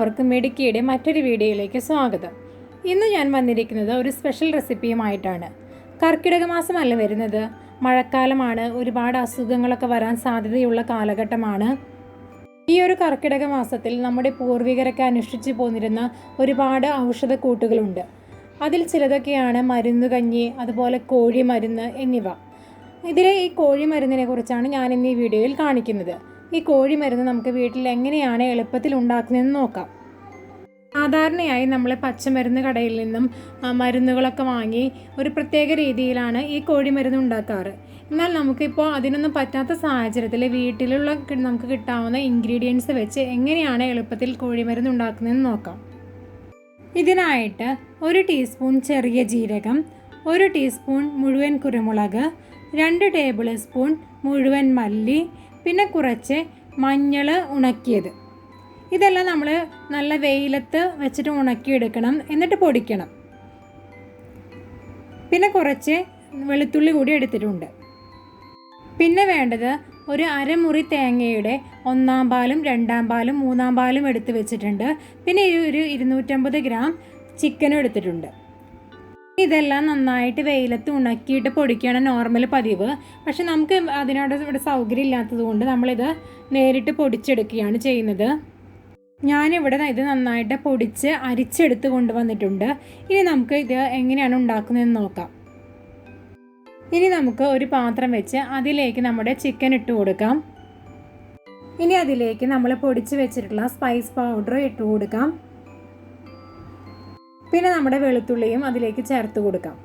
എല്ലാവർക്കും മിടുക്കിയുടെ മറ്റൊരു വീഡിയോയിലേക്ക് സ്വാഗതം. ഇന്ന് ഞാൻ വന്നിരിക്കുന്നത് ഒരു സ്പെഷ്യൽ റെസിപ്പിയുമായിട്ടാണ്. കർക്കിടക മാസമല്ല വരുന്നത്, മഴക്കാലമാണ്. ഒരുപാട് അസുഖങ്ങളൊക്കെ വരാൻ സാധ്യതയുള്ള കാലഘട്ടമാണ്. ഈ ഒരു കർക്കിടക മാസത്തിൽ നമ്മുടെ പൂർവികരൊക്കെ അനുഷ്ഠിച്ചു പോന്നിരുന്ന ഒരുപാട് ഔഷധക്കൂട്ടുകളുണ്ട്. അതിൽ ചിലതൊക്കെയാണ് മരുന്നുകഞ്ഞി, അതുപോലെ കോഴി മരുന്ന് എന്നിവ. ഇതിലെ ഈ കോഴി മരുന്നിനെ കുറിച്ചാണ് ഞാൻ ഇന്ന് ഈ വീഡിയോയിൽ കാണിക്കുന്നത്. ഈ കോഴി മരുന്ന് നമുക്ക് വീട്ടിൽ എങ്ങനെയാണ് എളുപ്പത്തിൽ ഉണ്ടാക്കുന്നതെന്ന് നോക്കാം. സാധാരണയായി നമ്മൾ പച്ചമരുന്ന് കടയിൽ നിന്നും മരുന്നുകളൊക്കെ വാങ്ങി ഒരു പ്രത്യേക രീതിയിലാണ് ഈ കോഴി മരുന്ന് ഉണ്ടാക്കാറ്. എന്നാൽ നമുക്കിപ്പോൾ അതിനൊന്നും പറ്റാത്ത സാഹചര്യത്തിൽ വീട്ടിലുള്ള നമുക്ക് കിട്ടാവുന്ന ഇൻഗ്രീഡിയൻസ് വെച്ച് എങ്ങനെയാണ് എളുപ്പത്തിൽ കോഴി മരുന്ന് ഉണ്ടാക്കുന്നതെന്ന് നോക്കാം. ഇതിനായിട്ട് 1 ടീസ്പൂൺ ചെറിയ ജീരകം, 1 ടീസ്പൂൺ മുഴുവൻ കുരുമുളക്, 2 ടേബിൾ സ്പൂൺ മുഴുവൻ മല്ലി, പിന്നെ കുറച്ച് മഞ്ഞൾ ഉണക്കിയത്. ഇതെല്ലാം നമ്മൾ നല്ല വെയിലത്ത് വെച്ചിട്ട് ഉണക്കിയെടുക്കണം, എന്നിട്ട് പൊടിക്കണം. പിന്നെ കുറച്ച് വെളുത്തുള്ളി കൂടി എടുത്തിട്ടുണ്ട്. പിന്നെ വേണ്ടത് ഒരു അരമുറി തേങ്ങയുടെ 1-ാം പാലും 2-ാം പാലും 3-ാം പാലും എടുത്ത് വെച്ചിട്ടുണ്ട്. പിന്നെ ഒരു 250 ഗ്രാം ചിക്കനും എടുത്തിട്ടുണ്ട്. ഇതെല്ലാം നന്നായിട്ട് വെയിലത്ത് ഉണക്കിയിട്ട് പൊടിക്കുകയാണ് നോർമൽ പതിവ്. പക്ഷെ നമുക്ക് അതിനോട് ഇവിടെ സൗകര്യം ഇല്ലാത്തത് കൊണ്ട് നമ്മളിത് നേരിട്ട് പൊടിച്ചെടുക്കുകയാണ് ചെയ്യുന്നത്. ഞാനിവിടെ ഇത് നന്നായിട്ട് പൊടിച്ച് അരിച്ചെടുത്ത് കൊണ്ടുവന്നിട്ടുണ്ട്. ഇനി നമുക്ക് ഇത് എങ്ങനെയാണ് ഉണ്ടാക്കുന്നതെന്ന് നോക്കാം. ഇനി നമുക്ക് ഒരു പാത്രം വെച്ച് അതിലേക്ക് നമ്മുടെ ചിക്കൻ ഇട്ട് കൊടുക്കാം. ഇനി അതിലേക്ക് നമ്മൾ പൊടിച്ച് വെച്ചിട്ടുള്ള സ്പൈസ് പൗഡർ ഇട്ട് കൊടുക്കാം. പിന്നെ നമ്മുടെ വെളുത്തുള്ളിയും അതിലേക്ക് ചേർത്ത് കൊടുക്കാം.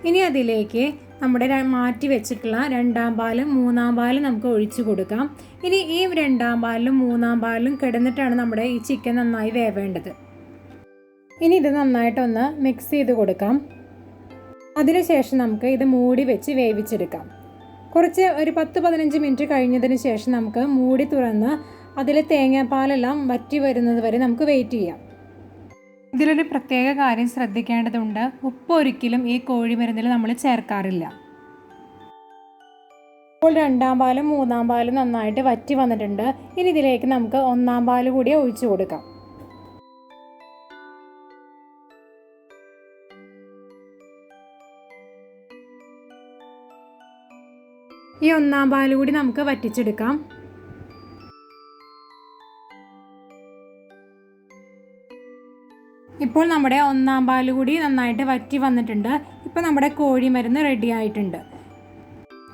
ഇനി അതിലേക്ക് നമ്മുടെ മാറ്റി വെച്ചിട്ടുള്ള 2-ാം പാലും 3-ാം പാലും നമുക്ക് ഒഴിച്ചു കൊടുക്കാം. ഇനി ഈ 2-ാം പാലിലും 3-ാം പാലിലും കിടന്നിട്ടാണ് നമ്മുടെ ഈ ചിക്കൻ നന്നായി വേവേണ്ടത്. ഇനി ഇത് നന്നായിട്ടൊന്ന് മിക്സ് ചെയ്ത് കൊടുക്കാം. അതിനുശേഷം നമുക്ക് ഇത് മൂടി വെച്ച് വേവിച്ചെടുക്കാം. ഒരു 10-15 മിനിറ്റ് കഴിഞ്ഞതിന് ശേഷം നമുക്ക് മൂടി തുറന്ന് അതിലെ തേങ്ങാപ്പാലെല്ലാം വറ്റി വരുന്നത് വരെ നമുക്ക് വെയിറ്റ് ചെയ്യാം. ഇതിലൊരു പ്രത്യേക കാര്യം ശ്രദ്ധിക്കേണ്ടതുണ്ട്. ഉപ്പ് ഒരിക്കലും ഈ കോഴി മരുന്നിൽ നമ്മൾ ചേർക്കാറില്ല. ഇപ്പോൾ 2-ാം പാലും 3-ാം പാലും നന്നായിട്ട് വറ്റി വന്നിട്ടുണ്ട്. ഇനി ഇതിലേക്ക് നമുക്ക് 1-ാം പാൽ കൂടി ഒഴിച്ചു കൊടുക്കാം. ഈ 1-ാം പാൽ കൂടി നമുക്ക് വറ്റിച്ചെടുക്കാം. ഇപ്പോൾ നമ്മുടെ 1-ാം പാൽ കൂടി നന്നായിട്ട് വറ്റി വന്നിട്ടുണ്ട്. ഇപ്പോൾ നമ്മുടെ കോഴി മരുന്ന് റെഡി ആയിട്ടുണ്ട്.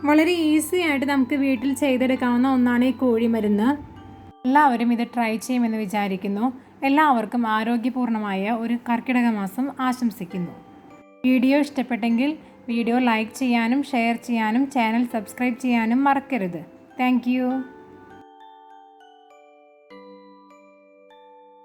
വളരെ ഈസി ആയിട്ട് നമുക്ക് വീട്ടിൽ ചെയ്തെടുക്കാവുന്ന ഒന്നാണ് ഈ കോഴി മരുന്ന്. എല്ലാവരും ഇത് ട്രൈ ചെയ്യുമെന്ന് വിചാരിക്കുന്നു. എല്ലാവർക്കും ആരോഗ്യപൂർണ്ണമായ ഒരു കർക്കിടക മാസം ആശംസിക്കുന്നു. വീഡിയോ ഇഷ്ടപ്പെട്ടെങ്കിൽ വീഡിയോ ലൈക്ക് ചെയ്യാനും ഷെയർ ചെയ്യാനും ചാനൽ സബ്സ്ക്രൈബ് ചെയ്യാനും മറക്കരുത്. താങ്ക്